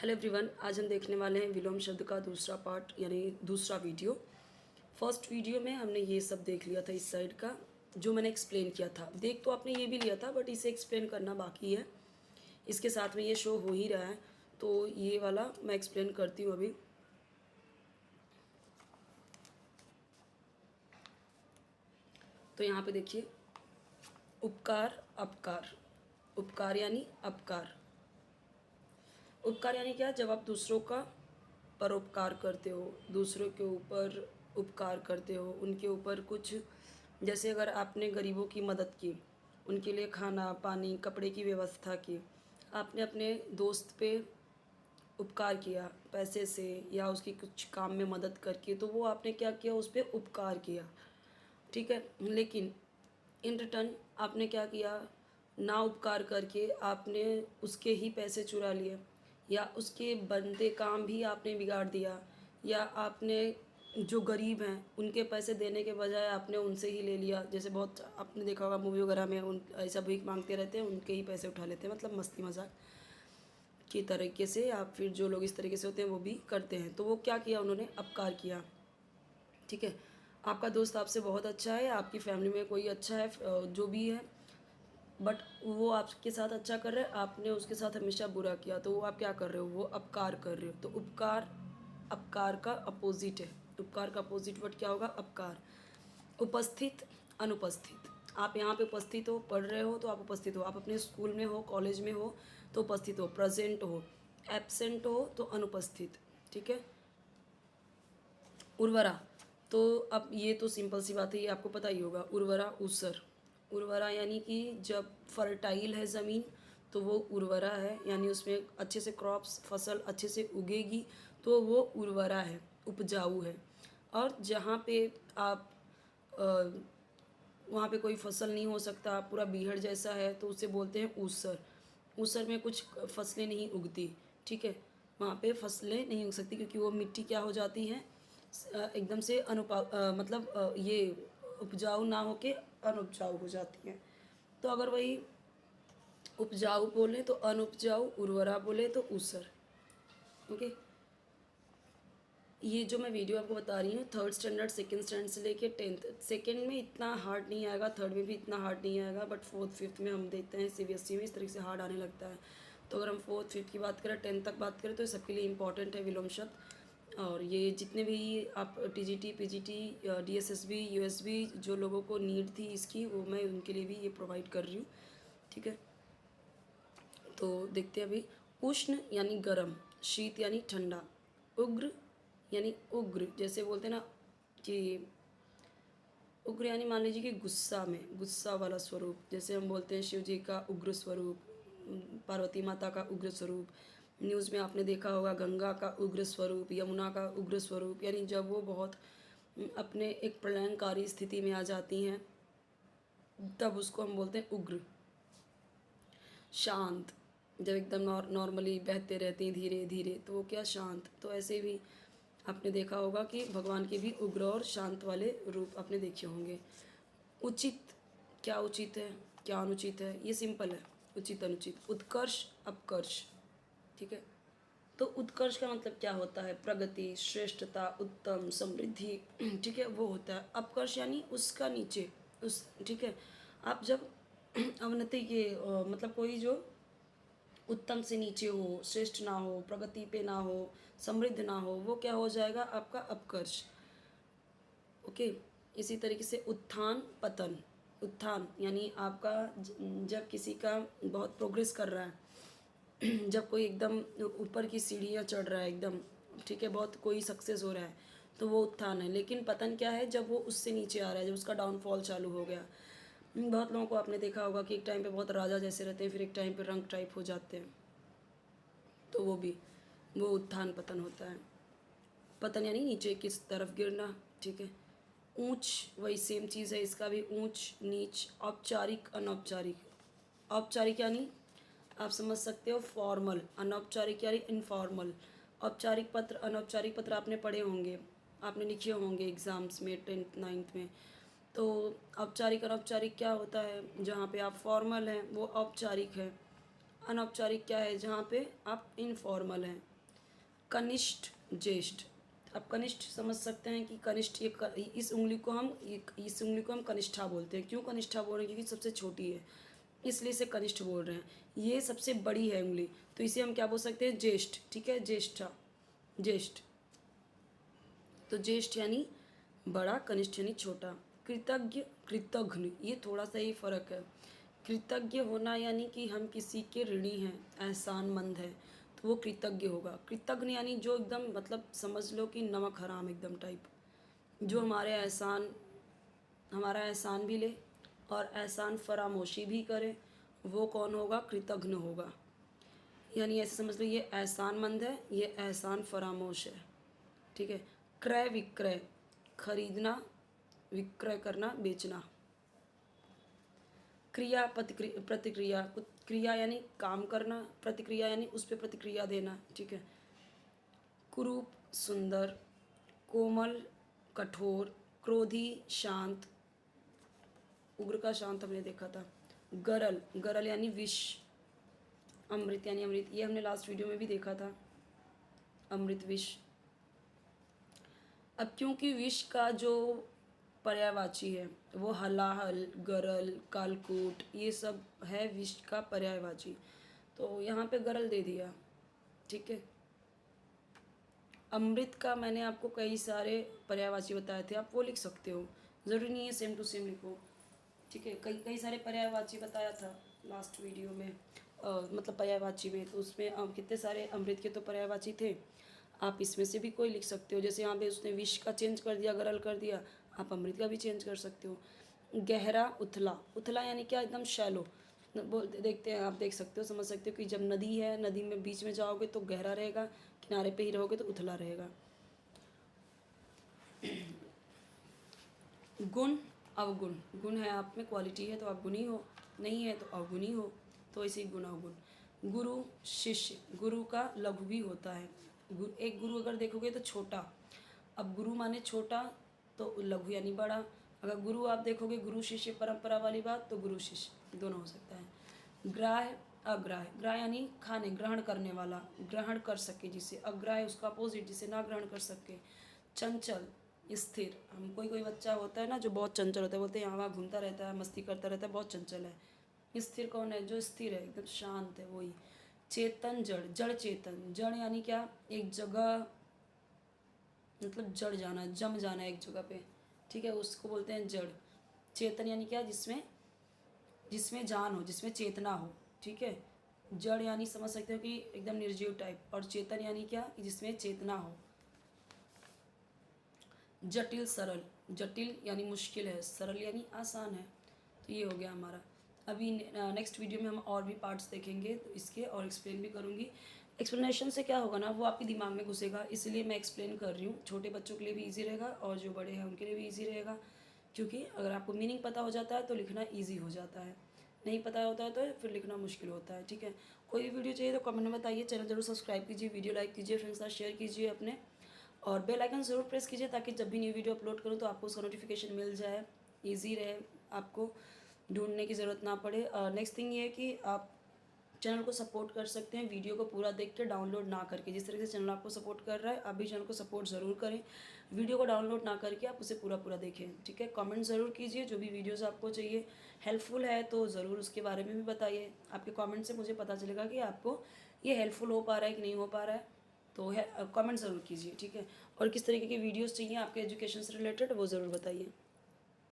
Hello everyone, आज हम देखने वाले हैं विलोम शब्द का दूसरा पार्ट यानी दूसरा वीडियो। फर्स्ट वीडियो में हमने ये सब देख लिया था, इस साइड का जो मैंने एक्सप्लेन किया था। देख तो आपने ये भी लिया था बट इसे एक्सप्लेन करना बाकी है। इसके साथ में ये शो हो ही रहा है तो ये वाला मैं एक्सप्लेन करती हूँ अभी। तो यहाँ पे देखिए, उपकार अपकार। उपकार यानी अपकार। उपकार यानी क्या? जब आप दूसरों का परोपकार करते हो, दूसरों के ऊपर उपकार करते हो, उनके ऊपर कुछ, जैसे अगर आपने गरीबों की मदद की, उनके लिए खाना पानी कपड़े की व्यवस्था की, आपने अपने दोस्त पे उपकार किया पैसे से या उसकी कुछ काम में मदद करके, तो वो आपने क्या किया, उस पर उपकार किया, ठीक है। लेकिन इन रिटर्न आपने क्या किया, ना उपकार करके आपने उसके ही पैसे चुरा लिए या उसके बनते काम भी आपने बिगाड़ दिया, या आपने जो गरीब हैं उनके पैसे देने के बजाय आपने उनसे ही ले लिया। जैसे बहुत आपने देखा होगा मूवी वगैरह में, उन ऐसा भीख मांगते रहते हैं, उनके ही पैसे उठा लेते हैं, मतलब मस्ती मजाक की तरीके से, या फिर जो लोग इस तरीके से होते हैं वो भी करते हैं। तो वो क्या किया, उन्होंने अपकार किया, ठीक है। आपका दोस्त आपसे बहुत अच्छा है, आपकी फैमिली में कोई अच्छा है, जो भी है, बट वो आपके साथ अच्छा कर रहा है, आपने उसके साथ हमेशा बुरा किया, तो वो आप क्या कर रहे हो, वो अपकार कर रहे हो। तो उपकार अपकार का अपोजिट है। उपकार का अपोजिट वर्ड क्या होगा, अपकार। उपस्थित अनुपस्थित। आप यहाँ पे उपस्थित हो, पढ़ रहे हो तो आप उपस्थित हो, आप अपने स्कूल में हो कॉलेज में हो तो उपस्थित हो, प्रेजेंट हो। एब्सेंट हो तो अनुपस्थित, ठीक है। उर्वरा, तो अब ये तो सिंपल सी बात है, ये आपको पता ही होगा। उर्वरा ऊसर। उर्वरा यानी कि जब फर्टाइल है ज़मीन तो वो उर्वरा है, यानी उसमें अच्छे से क्रॉप्स फसल अच्छे से उगेगी तो वो उर्वरा है, उपजाऊ है। और जहाँ पे आप वहाँ पे कोई फसल नहीं हो सकता, पूरा बीहड़ जैसा है, तो उसे बोलते हैं ऊसर। ऊसर में कुछ फसलें नहीं उगती, ठीक है। वहाँ पे फसलें नहीं उग सकती क्योंकि वो मिट्टी क्या हो जाती है, एकदम से मतलब ये उपजाऊ ना होके अनुपजाऊ हो जाती है। तो अगर वही उपजाऊ बोले तो अनुपजाऊ, उर्वरा बोले तो ऊसर, ओके। ये जो मैं वीडियो आपको बता रही हूँ, थर्ड स्टैंडर्ड सेकंड स्टैंडर्ड से लेके 10th, सेकंड में इतना हार्ड नहीं आएगा, थर्ड में भी इतना हार्ड नहीं आएगा, बट फोर्थ फिफ्थ में हम देखते हैं सीबीएसई में इस तरीके से हार्ड आने लगता है। तो अगर हम फोर्थ फिफ्थ की बात करें, 10th तक बात करें, तो ये सबके लिए इंपॉर्टेंट है विलोम शब्द। और ये जितने भी आप टीजीटी पीजीटी डीएसएसबी यूएसबी जो लोगों को नीड थी इसकी, वो मैं उनके लिए भी ये प्रोवाइड कर रही हूँ, ठीक है। तो देखते हैं अभी। उष्ण यानी गर्म, शीत यानी ठंडा, उग्र यानी उग्र, जैसे बोलते हैं ना कि उग्र यानी मान लीजिए कि गुस्सा में, गुस्सा वाला स्वरूप, जैसे हम बोलते हैं शिव जी का उग्र स्वरूप, पार्वती माता का उग्र स्वरूप। न्यूज़ में आपने देखा होगा गंगा का उग्र स्वरूप, यमुना का उग्र स्वरूप, यानी जब वो बहुत अपने एक प्रलयंकारी स्थिति में आ जाती हैं तब उसको हम बोलते हैं उग्र। शांत, जब एकदम नॉर्मली बहते रहती हैं धीरे धीरे, तो वो क्या, शांत। तो ऐसे भी आपने देखा होगा कि भगवान के भी उग्र और शांत वाले रूप आपने देखे होंगे। उचित, क्या उचित है क्या अनुचित है, ये सिंपल है, उचित अनुचित। उत्कर्ष अपकर्ष, ठीक है। तो उत्कर्ष का मतलब क्या होता है, प्रगति, श्रेष्ठता, उत्तम, समृद्धि, ठीक है, वो होता है। अपकर्ष यानी उसका नीचे, उस, ठीक है। आप जब अवनति के मतलब कोई जो उत्तम से नीचे हो, श्रेष्ठ ना हो, प्रगति पे ना हो, समृद्ध ना हो, वो क्या हो जाएगा, आपका अपकर्ष, ओके। इसी तरीके से उत्थान पतन। उत्थान यानी आपका जब किसी का बहुत प्रोग्रेस कर रहा है, जब कोई एकदम ऊपर की सीढ़ियाँ चढ़ रहा है एकदम, ठीक है, बहुत कोई सक्सेस हो रहा है, तो वो उत्थान है। लेकिन पतन क्या है, जब वो उससे नीचे आ रहा है, जब उसका डाउनफॉल चालू हो गया। बहुत लोगों को आपने देखा होगा कि एक टाइम पे बहुत राजा जैसे रहते हैं, फिर एक टाइम पे रंक टाइप हो जाते हैं, तो वो भी, वो उत्थान पतन होता है। पतन यानी नीचे किस तरफ गिरना, ठीक है। ऊंच, वही सेम चीज़ है, इसका भी ऊंच नीच। औपचारिक अनौपचारिक। औपचारिक यानी आप समझ सकते हो फॉर्मल, अनौपचारिक यानी इनफॉर्मल। औपचारिक पत्र अनौपचारिक पत्र आपने पढ़े होंगे, आपने लिखे होंगे एग्ज़ाम्स में 10th 9th में। तो औपचारिक अनौपचारिक क्या होता है, जहाँ पे आप फॉर्मल हैं वो औपचारिक है। अनौपचारिक क्या है, जहाँ पे आप इनफॉर्मल हैं, कनिष्ठ ज्येष्ठ। अब कनिष्ठ समझ सकते हैं कि कनिष्ठ इस उंगली को हम कनिष्ठा बोलते हैं। क्यों कनिष्ठा बोल रहे हैं? क्योंकि सबसे छोटी है, इसलिए इसे कनिष्ठ बोल रहे हैं। ये सबसे बड़ी है उंगली, तो इसे हम क्या बोल सकते हैं? ज्येष्ठ। ठीक है, ज्येष्ठा, ज्येष्ठ। तो ज्येष्ठ यानी बड़ा, कनिष्ठ यानी छोटा। कृतज्ञ, कृतघ्न, ये थोड़ा सा ही फर्क है। कृतज्ञ होना यानी कि हम किसी के ऋणी हैं, एहसानमंद है, तो वो कृतज्ञ होगा। कृतघ्न यानी जो एकदम मतलब समझ लो कि नमक हराम एकदम टाइप, जो हमारा एहसान भी ले और एहसान फरामोशी भी करे, वो कौन होगा? कृतघ्न होगा। यानी ऐसे समझ लो ये एहसानमंद है, ये एहसान फरामोश है। ठीक है। क्रय विक्रय, खरीदना, विक्रय करना, बेचना। क्रिया, प्रतिक्रिया, क्रिया यानी काम करना, प्रतिक्रिया यानी उस पर प्रतिक्रिया देना। ठीक है। कुरूप, सुंदर, कोमल, कठोर, क्रोधी, शांत। उग्र का शांत हमने देखा था। गरल, गरल यानी विष। अमृत यानी अमृत, ये हमने लास्ट वीडियो में भी देखा था, अमृत, विष। अब क्योंकि विष का जो पर्यायवाची है वो हलाहल, गरल, कालकूट, ये सब है विष का पर्यायवाची, तो यहाँ पे गरल दे दिया। ठीक है। अमृत का मैंने आपको कई सारे पर्यायवाची बताए थे, आप वो लिख सकते हो, ज़रूरी नहीं है सेम टू सेम लिखो। ठीक है। कई कई सारे पर्यायवाची बताया था लास्ट वीडियो में, मतलब पर्यायवाची में, तो उसमें कितने सारे अमृत के तो पर्यायवाची थे। आप इसमें से भी कोई लिख सकते हो, जैसे यहाँ पे उसने विष का चेंज कर दिया, गरल कर दिया, आप अमृत का भी चेंज कर सकते हो। गहरा, उथला, उथला यानी क्या? एकदम शैलो। बोल देखते हैं, आप देख सकते हो, समझ सकते हो कि जब नदी है, नदी में बीच में जाओगे तो गहरा रहेगा, किनारे पे ही रहोगे तो उथला रहेगा। गुण, अवगुण, गुण है आप में, क्वालिटी है तो आप गुणी हो, नहीं है तो अवगुणी हो, तो ऐसे ही गुण अवगुण। गुरु, शिष्य, गुरु का लघु भी होता है। एक गुरु अगर देखोगे तो छोटा, अब गुरु माने छोटा तो लघु यानी बड़ा। अगर गुरु आप देखोगे गुरु शिष्य परंपरा वाली बात, तो गुरु शिष्य दोनों हो सकता है। ग्राह्य, अग्राह्य, ग्राह्य यानी खाने, ग्रहण करने वाला, ग्रहण कर सके जिसे, अग्राह्य उसका अपोजिट जिसे ना ग्रहण कर सके। चंचल, स्थिर, हम कोई कोई बच्चा होता है ना जो बहुत चंचल होता है, बोलते हैं यहाँ वहाँ घूमता रहता है, मस्ती करता रहता है, बहुत चंचल है। स्थिर कौन है? जो स्थिर है, एकदम शांत है, वही। चेतन, जड़, जड़ चेतन, जड़ यानी क्या? एक जगह, मतलब जड़ जाना, जम जाना एक जगह पे। ठीक है, उसको बोलते हैं जड़। चेतन यानी क्या? जिसमें जिसमें जान हो, जिसमें चेतना हो। ठीक है। जड़ यानी समझ सकते हो कि एकदम निर्जीव टाइप, और चेतन यानी क्या? जिसमें चेतना हो। जटिल, सरल, जटिल यानी मुश्किल है, सरल यानी आसान है। तो ये हो गया हमारा। अभी नेक्स्ट वीडियो में हम और भी पार्ट्स देखेंगे तो इसके, और एक्सप्लेन भी करूँगी। एक्सप्लेनेशन से क्या होगा ना, वो आपके दिमाग में घुसेगा, इसलिए मैं एक्सप्लेन कर रही हूँ। छोटे बच्चों के लिए भी ईजी रहेगा और जो बड़े हैं उनके लिए भी ईजी रहेगा, क्योंकि अगर आपको मीनिंग पता हो जाता है तो लिखना ईजी हो जाता है, नहीं पता होता है तो फिर लिखना मुश्किल होता है। ठीक है। कोई भी वीडियो चाहिए तो कमेंट में बताइए, चैनल जरूर सब्सक्राइब कीजिए, वीडियो लाइक कीजिए, फ्रेंड्स के साथ शेयर कीजिए अपने, और बेल आइकन ज़रूर प्रेस कीजिए ताकि जब भी न्यू वीडियो अपलोड करूँ तो आपको उसका नोटिफिकेशन मिल जाए, ईजी रहे, आपको ढूंढने की ज़रूरत ना पड़े। नेक्स्ट थिंग ये है कि आप चैनल को सपोर्ट कर सकते हैं वीडियो को पूरा देख के, डाउनलोड ना करके। जिस तरीके से चैनल आपको सपोर्ट कर रहा है, आप भी चैनल को सपोर्ट ज़रूर करें, वीडियो को डाउनलोड ना करके आप उसे पूरा पूरा देखें। ठीक है। कमेंट ज़रूर कीजिए, जो भी वीडियोज़ आपको चाहिए, हेल्पफुल है तो ज़रूर उसके बारे में भी बताइए। आपके कमेंट से मुझे पता चलेगा कि आपको ये हेल्पफुल हो पा रहा है कि नहीं हो पा रहा है, तो है कमेंट ज़रूर कीजिए। ठीक है। और किस तरीके की वीडियोज़ चाहिए आपके एजुकेशन से रिलेटेड, वो ज़रूर बताइए।